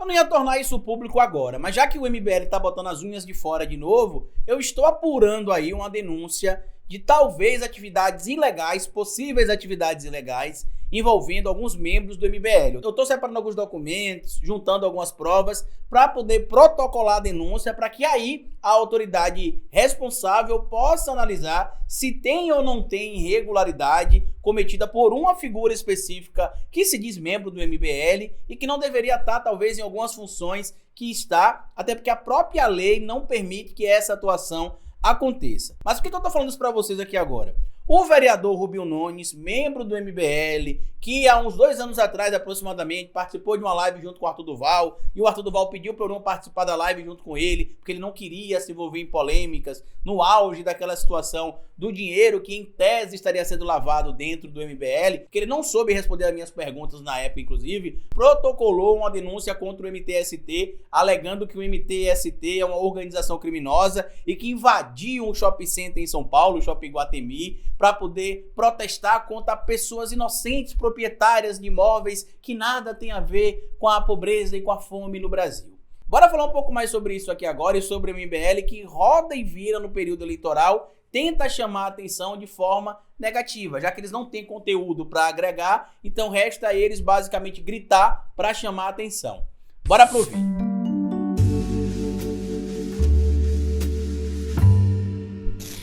Eu não ia tornar isso público agora, mas já que o MBL tá botando as unhas de fora de novo, eu estou apurando aí uma denúncia de talvez atividades ilegais, possíveis atividades ilegais, envolvendo alguns membros do MBL. Eu estou separando alguns documentos, juntando algumas provas para poder protocolar a denúncia, para que aí a autoridade responsável possa analisar se tem ou não tem irregularidade cometida por uma figura específica que se diz membro do MBL e que não deveria estar talvez em algumas funções que está, até porque a própria lei não permite que essa atuação aconteça. Mas por que eu tô falando isso para vocês aqui agora? O vereador Rubinho Nunes, membro do MBL, que há uns 2 anos atrás aproximadamente participou de uma live junto com o Arthur Duval, e o Arthur Duval pediu para eu não participar da live junto com ele, porque ele não queria se envolver em polêmicas, no auge daquela situação do dinheiro que em tese estaria sendo lavado dentro do MBL, que ele não soube responder as minhas perguntas na época, inclusive, protocolou uma denúncia contra o MTST, alegando que o MTST é uma organização criminosa e que invadiu um shopping center em São Paulo, o Shopping Iguatemi, para poder protestar contra pessoas inocentes, proprietárias de imóveis que nada tem a ver com a pobreza e com a fome no Brasil. Bora falar um pouco mais sobre isso aqui agora e sobre o MBL que roda e vira no período eleitoral, tenta chamar a atenção de forma negativa, já que eles não têm conteúdo para agregar, então resta a eles basicamente gritar para chamar a atenção. Bora pro vídeo.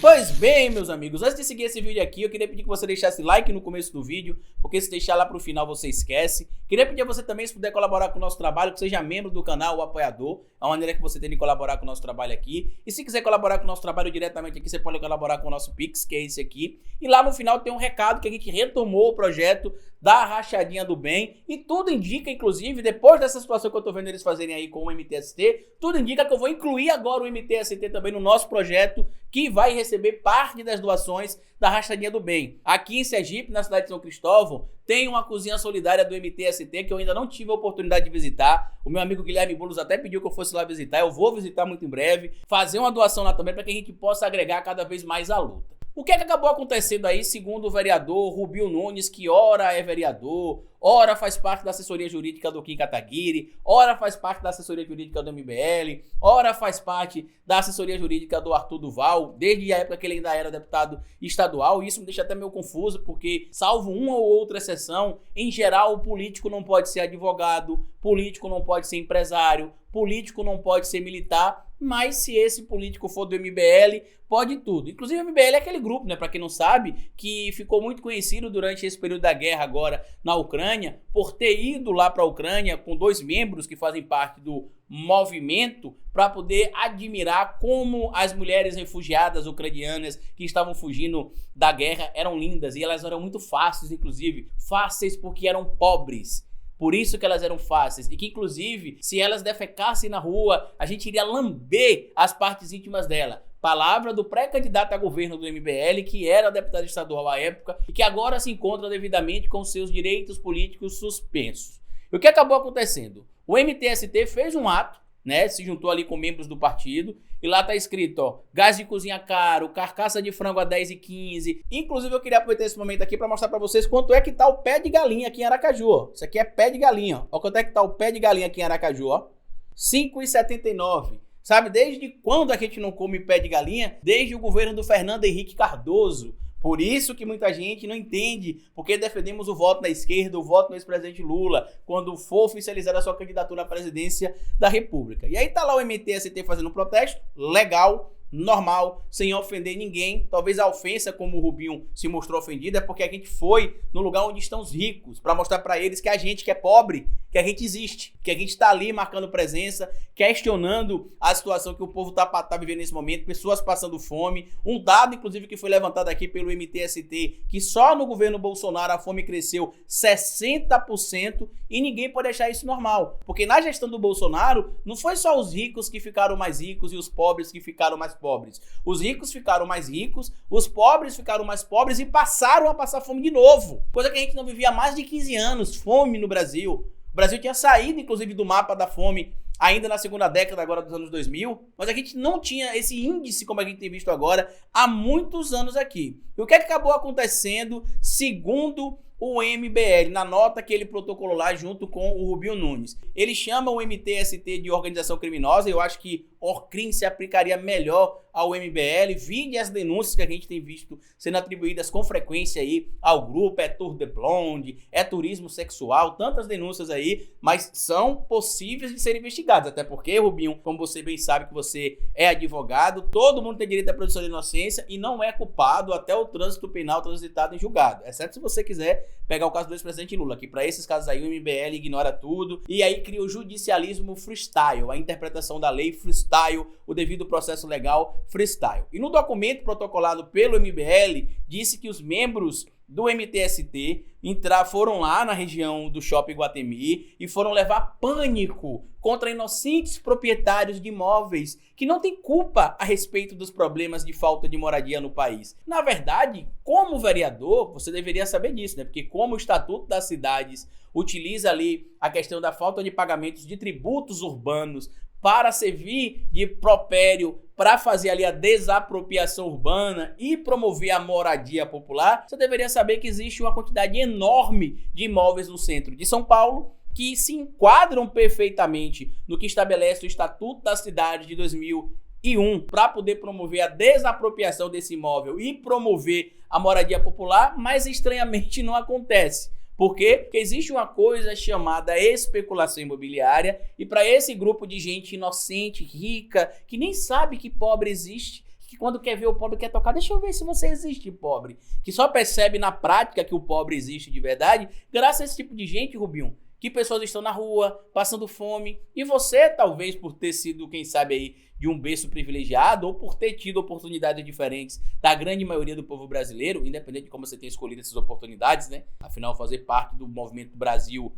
Pois bem, meus amigos, antes de seguir esse vídeo aqui, eu queria pedir que você deixasse like no começo do vídeo, porque se deixar lá pro final você esquece. Queria pedir a você também, se puder colaborar com o nosso trabalho, que seja membro do canal ou apoiador, é uma maneira que você tem de colaborar com o nosso trabalho aqui. E se quiser colaborar com o nosso trabalho diretamente aqui, você pode colaborar com o nosso Pix, que é esse aqui. E lá no final tem um recado que a gente retomou o projeto da Rachadinha do Bem, e tudo indica, inclusive, depois dessa situação que eu tô vendo eles fazerem aí com o MTST, tudo indica que eu vou incluir agora o MTST também no nosso projeto, que vai receber parte das doações da Rachadinha do Bem. Aqui em Sergipe, na cidade de São Cristóvão, tem uma cozinha solidária do MTST que eu ainda não tive a oportunidade de visitar. O meu amigo Guilherme Boulos até pediu que eu fosse lá visitar, eu vou visitar muito em breve, fazer uma doação lá também para que a gente possa agregar cada vez mais a luta. O que é que acabou acontecendo aí, segundo o vereador Rubinho Nunes, que ora é vereador, ora faz parte da assessoria jurídica do Kim Kataguiri, ora faz parte da assessoria jurídica do MBL, ora faz parte da assessoria jurídica do Arthur Duval, desde a época que ele ainda era deputado estadual, e isso me deixa até meio confuso, porque, salvo uma ou outra exceção, em geral o político não pode ser advogado, político não pode ser empresário, político não pode ser militar, mas se esse político for do MBL, pode tudo. Inclusive o MBL é aquele grupo, né, para quem não sabe, que ficou muito conhecido durante esse período da guerra agora na Ucrânia, por ter ido lá para a Ucrânia com 2 membros que fazem parte do movimento para poder admirar como as mulheres refugiadas ucranianas que estavam fugindo da guerra eram lindas e elas eram muito fáceis, inclusive, fáceis porque eram pobres. Por isso que elas eram fáceis e que, inclusive, se elas defecassem na rua, a gente iria lamber as partes íntimas dela. Palavra do pré-candidato a governo do MBL, que era deputado estadual à época e que agora se encontra devidamente com seus direitos políticos suspensos. E o que acabou acontecendo? O MTST fez um ato, né, se juntou ali com membros do partido, e lá tá escrito, ó, gás de cozinha caro, carcaça de frango a 10,15. Inclusive eu queria aproveitar esse momento aqui para mostrar para vocês quanto é que tá o pé de galinha aqui em Aracaju, ó. Isso aqui é pé de galinha, ó. Quanto é que tá o pé de galinha aqui em Aracaju, ó. 5,79. Sabe, desde quando a gente não come pé de galinha? Desde o governo do Fernando Henrique Cardoso. Por isso que muita gente não entende porque defendemos o voto na esquerda, o voto no ex-presidente Lula, quando for oficializar a sua candidatura à presidência da República. E aí tá lá o MTST fazendo um protesto, legal, normal, sem ofender ninguém. Talvez a ofensa, como o Rubinho se mostrou ofendido, é porque a gente foi no lugar onde estão os ricos, para mostrar para eles que a gente que é pobre, que a gente existe, que a gente está ali marcando presença, questionando a situação que o povo tá vivendo nesse momento, pessoas passando fome. Um dado, inclusive, que foi levantado aqui pelo MTST, que só no governo Bolsonaro a fome cresceu 60% e ninguém pode achar isso normal. Porque na gestão do Bolsonaro, não foi só os ricos que ficaram mais ricos e os pobres que ficaram mais pobres. Os ricos ficaram mais ricos, os pobres ficaram mais pobres e passaram a passar fome de novo. Coisa que a gente não vivia há mais de 15 anos, fome no Brasil. O Brasil tinha saído, inclusive, do mapa da fome ainda na segunda década agora dos anos 2000, mas a gente não tinha esse índice como a gente tem visto agora há muitos anos aqui. E o que é que acabou acontecendo, segundo o MBL, na nota que ele protocolou lá junto com o Rubinho Nunes. Ele chama o MTST de organização criminosa, eu acho que ORCRIM se aplicaria melhor ao MBL, vide as denúncias que a gente tem visto sendo atribuídas com frequência aí ao grupo, é Tour de Blonde, é turismo sexual, tantas denúncias aí, mas são possíveis de serem investigadas, até porque, Rubinho, como você bem sabe que você é advogado, todo mundo tem direito à presunção de inocência e não é culpado até o trânsito penal transitado em julgado, exceto se você quiser pegar o caso do ex-presidente Lula, que para esses casos aí o MBL ignora tudo e aí cria o judicialismo freestyle, a interpretação da lei freestyle, o devido processo legal freestyle. E no documento protocolado pelo MBL, disse que os membros do MTST foram lá na região do Shopping Iguatemi e foram levar pânico contra inocentes proprietários de imóveis que não têm culpa a respeito dos problemas de falta de moradia no país. Na verdade, como vereador, você deveria saber disso, né? Porque como o Estatuto das Cidades utiliza ali a questão da falta de pagamentos de tributos urbanos para servir de propério para fazer ali a desapropriação urbana e promover a moradia popular, você deveria saber que existe uma quantidade enorme de imóveis no centro de São Paulo que se enquadram perfeitamente no que estabelece o Estatuto da Cidade de 2001 para poder promover a desapropriação desse imóvel e promover a moradia popular, mas estranhamente não acontece. Por quê? Porque existe uma coisa chamada especulação imobiliária e para esse grupo de gente inocente, rica, que nem sabe que pobre existe, que quando quer ver o pobre quer tocar, deixa eu ver se você existe, pobre, que só percebe na prática que o pobre existe de verdade, graças a esse tipo de gente, Rubinho, que pessoas estão na rua, passando fome, e você, talvez por ter sido, quem sabe aí, de um berço privilegiado, ou por ter tido oportunidades diferentes da grande maioria do povo brasileiro, independente de como você tenha escolhido essas oportunidades, né? Afinal, fazer parte do movimento Brasil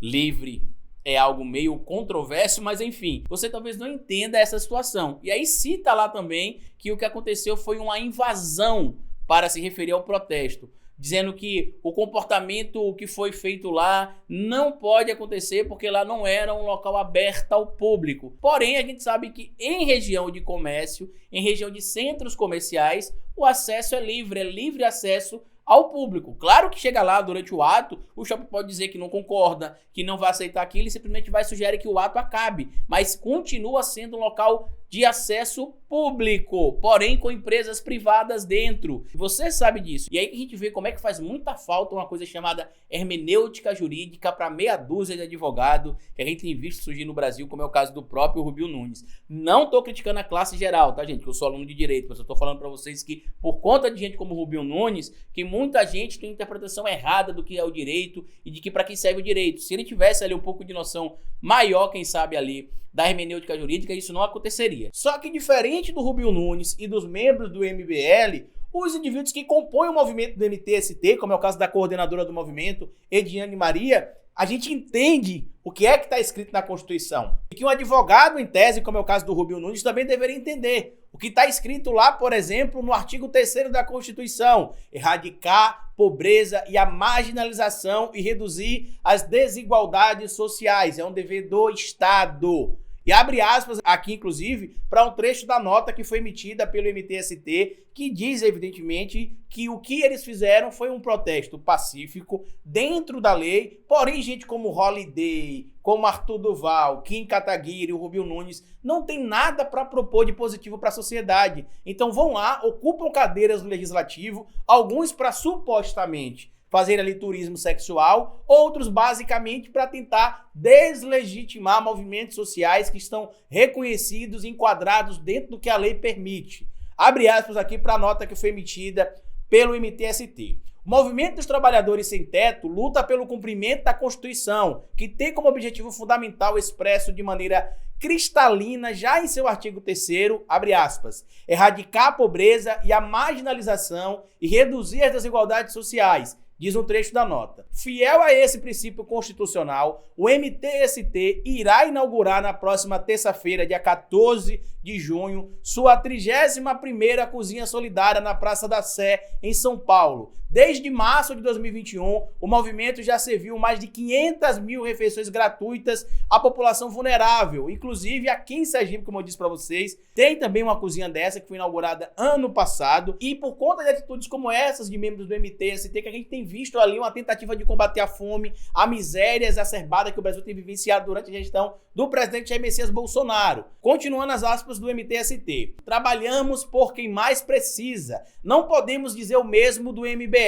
Livre é algo meio controverso, mas enfim, você talvez não entenda essa situação. E aí cita lá também que o que aconteceu foi uma invasão para se referir ao protesto, dizendo que o comportamento que foi feito lá não pode acontecer porque lá não era um local aberto ao público. Porém, a gente sabe que em região de comércio, em região de centros comerciais, o acesso é livre acesso ao público. Claro que chega lá durante o ato, o shopping pode dizer que não concorda, que não vai aceitar aquilo e simplesmente vai sugerir que o ato acabe, mas continua sendo um local de acesso público, porém com empresas privadas dentro. Você sabe disso. E aí que a gente vê como é que faz muita falta uma coisa chamada hermenêutica jurídica para meia dúzia de advogado que a gente tem visto surgir no Brasil, como é o caso do próprio Rubinho Nunes. Não tô criticando a classe geral, tá, gente? Que eu sou aluno de direito, mas eu tô falando para vocês que por conta de gente como o Rubinho Nunes, que muita gente tem interpretação errada do que é o direito e de que para que serve o direito. Se ele tivesse ali um pouco de noção maior, quem sabe ali, da hermenêutica jurídica, isso não aconteceria. Só que diferente do Rubinho Nunes e dos membros do MBL, os indivíduos que compõem o movimento do MTST, como é o caso da coordenadora do movimento, Ediane Maria, a gente entende o que é que está escrito na Constituição. E que um advogado em tese, como é o caso do Rubinho Nunes, também deveria entender o que está escrito lá, por exemplo, no artigo 3º da Constituição: erradicar pobreza e a marginalização e reduzir as desigualdades sociais. É um dever do Estado. E abre aspas aqui, inclusive, para um trecho da nota que foi emitida pelo MTST, que diz, evidentemente, que o que eles fizeram foi um protesto pacífico dentro da lei, porém gente como Holliday, como Arthur Duval, Kim Kataguiri e o Rubinho Nunes não tem nada para propor de positivo para a sociedade. Então vão lá, ocupam cadeiras no Legislativo, alguns para supostamente fazer ali turismo sexual, outros basicamente para tentar deslegitimar movimentos sociais que estão reconhecidos e enquadrados dentro do que a lei permite. Abre aspas aqui para a nota que foi emitida pelo MTST. O Movimento dos Trabalhadores Sem Teto luta pelo cumprimento da Constituição, que tem como objetivo fundamental expresso de maneira cristalina já em seu artigo 3º, abre aspas, erradicar a pobreza e a marginalização e reduzir as desigualdades sociais, diz um trecho da nota. Fiel a esse princípio constitucional, o MTST irá inaugurar na próxima terça-feira, dia 14 de junho, sua 31ª Cozinha Solidária na Praça da Sé, em São Paulo, Desde março de 2021, o movimento já serviu mais de 500 mil refeições gratuitas à população vulnerável, inclusive aqui em Sergipe, como eu disse para vocês, tem também uma cozinha dessa que foi inaugurada ano passado, e por conta de atitudes como essas de membros do MTST, que a gente tem visto ali uma tentativa de combater a fome, a miséria exacerbada que o Brasil tem vivenciado durante a gestão do presidente Jair Messias Bolsonaro. Continuando as aspas do MTST, trabalhamos por quem mais precisa, não podemos dizer o mesmo do MBL,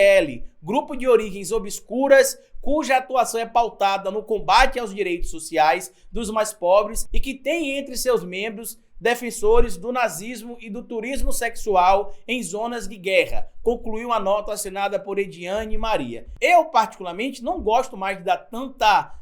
grupo de origens obscuras, cuja atuação é pautada no combate aos direitos sociais dos mais pobres e que tem entre seus membros defensores do nazismo e do turismo sexual em zonas de guerra, concluiu a nota assinada por Ediane Maria. Eu, particularmente, não gosto mais de dar tanta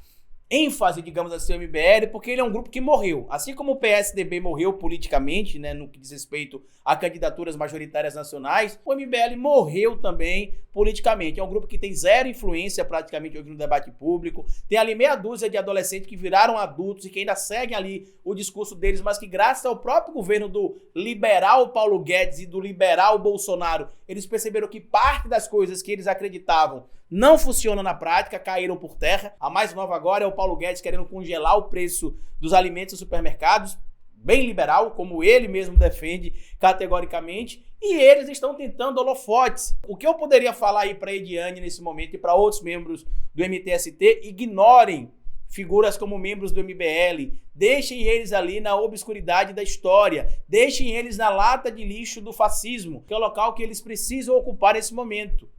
ênfase, digamos assim, ao MBL, porque ele é um grupo que morreu. Assim como o PSDB morreu politicamente, né, no que diz respeito a candidaturas majoritárias nacionais, o MBL morreu também politicamente. É um grupo que tem zero influência praticamente hoje no debate público. Tem ali meia dúzia de adolescentes que viraram adultos e que ainda seguem ali o discurso deles, mas que graças ao próprio governo do liberal Paulo Guedes e do liberal Bolsonaro, eles perceberam que parte das coisas que eles acreditavam não funcionam na prática, caíram por terra. A mais nova agora é o Paulo Guedes querendo congelar o preço dos alimentos nos supermercados, bem liberal, como ele mesmo defende categoricamente, e eles estão tentando holofotes. O que eu poderia falar aí para Ediane nesse momento e para outros membros do MTST, ignorem figuras como membros do MBL, deixem eles ali na obscuridade da história, deixem eles na lata de lixo do fascismo, que é o local que eles precisam ocupar nesse momento.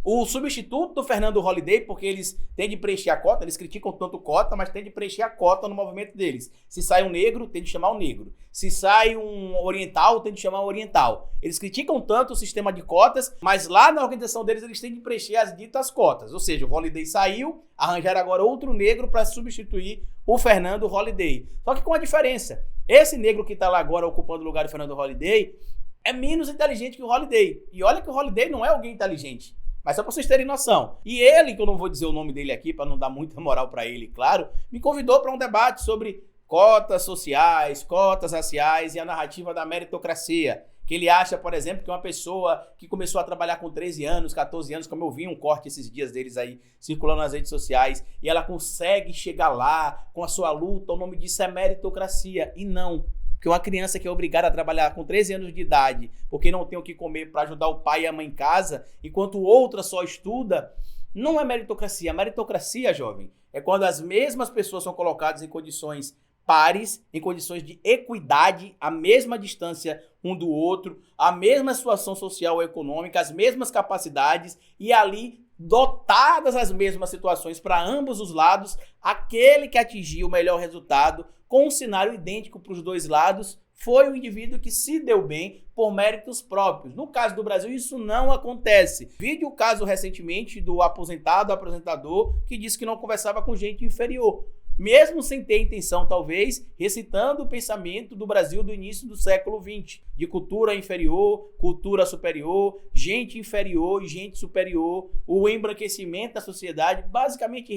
O substituto do Fernando Holliday, porque eles têm de preencher a cota, eles criticam tanto cota, mas têm de preencher a cota no movimento deles. Se sai um negro, tem de chamar o negro. Se sai um oriental, tem de chamar o oriental. Eles criticam tanto o sistema de cotas, mas lá na organização deles eles têm de preencher as ditas cotas. Ou seja, o Holliday saiu, arranjaram agora outro negro para substituir o Fernando Holliday. Só que com a diferença, esse negro que está lá agora ocupando o lugar do Fernando Holliday é menos inteligente que o Holliday. E olha que o Holliday não é alguém inteligente. Mas só para vocês terem noção. E ele, que eu não vou dizer o nome dele aqui para não dar muita moral para ele, claro, me convidou para um debate sobre cotas sociais, cotas raciais e a narrativa da meritocracia. Que ele acha, por exemplo, que uma pessoa que começou a trabalhar com 13 anos, 14 anos, como eu vi um corte esses dias deles aí circulando nas redes sociais, e ela consegue chegar lá com a sua luta, o nome disso é meritocracia. E não. Porque uma criança que é obrigada a trabalhar com 13 anos de idade porque não tem o que comer para ajudar o pai e a mãe em casa, enquanto outra só estuda, não é meritocracia. A meritocracia, jovem, é quando as mesmas pessoas são colocadas em condições pares, em condições de equidade, a mesma distância um do outro, a mesma situação social e econômica, as mesmas capacidades e ali dotadas as mesmas situações para ambos os lados, aquele que atingiu o melhor resultado com um cenário idêntico para os dois lados foi o indivíduo que se deu bem por méritos próprios. No caso do Brasil, isso não acontece. Vide o caso recentemente do aposentado apresentador que disse que não conversava com gente inferior, mesmo sem ter intenção, talvez, recitando o pensamento do Brasil do início do século XX, de cultura inferior, cultura superior, gente inferior e gente superior, o embranquecimento da sociedade, basicamente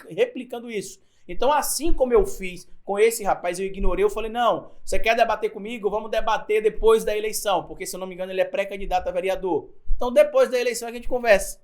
replicando isso. Então, assim como eu fiz com esse rapaz, eu ignorei, eu falei, não, você quer debater comigo? Vamos debater depois da eleição, porque, se eu não me engano, ele é pré-candidato a vereador. Então, depois da eleição a gente conversa.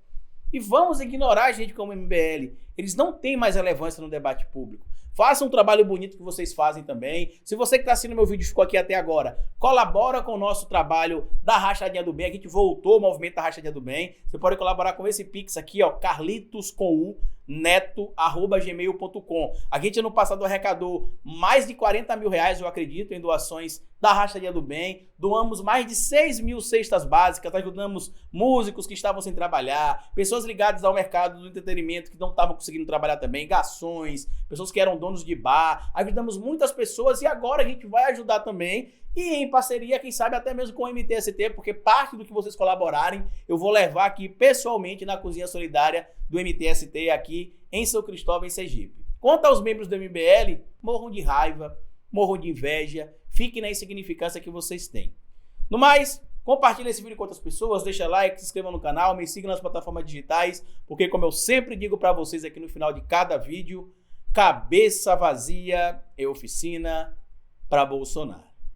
E vamos ignorar a gente como MBL. Eles não têm mais relevância no debate público. Façam um trabalho bonito que vocês fazem também. Se você que está assistindo meu vídeo ficou aqui até agora, colabora com o nosso trabalho da Rachadinha do Bem. A gente voltou ao movimento da Rachadinha do Bem. Você pode colaborar com esse Pix aqui, ó, carlitos.neto@gmail.com. A gente ano passado arrecadou mais de 40 mil reais, eu acredito, em doações da Rachadinha do Bem. Doamos mais de 6 mil cestas básicas, ajudamos músicos que estavam sem trabalhar, pessoas ligadas ao mercado do entretenimento que não estavam conseguindo trabalhar também, garçons, pessoas que eram donos de bar. Ajudamos muitas pessoas e agora a gente vai ajudar também. E em parceria, quem sabe até mesmo com o MTST, porque parte do que vocês colaborarem, eu vou levar aqui pessoalmente na Cozinha Solidária do MTST aqui em São Cristóvão, em Sergipe. Quanto aos membros do MBL, morram de raiva, morram de inveja, fiquem na insignificância que vocês têm. No mais, compartilhe esse vídeo com outras pessoas, deixa like, se inscreva no canal, me siga nas plataformas digitais, porque como eu sempre digo para vocês aqui no final de cada vídeo, cabeça vazia é oficina para Bolsonaro.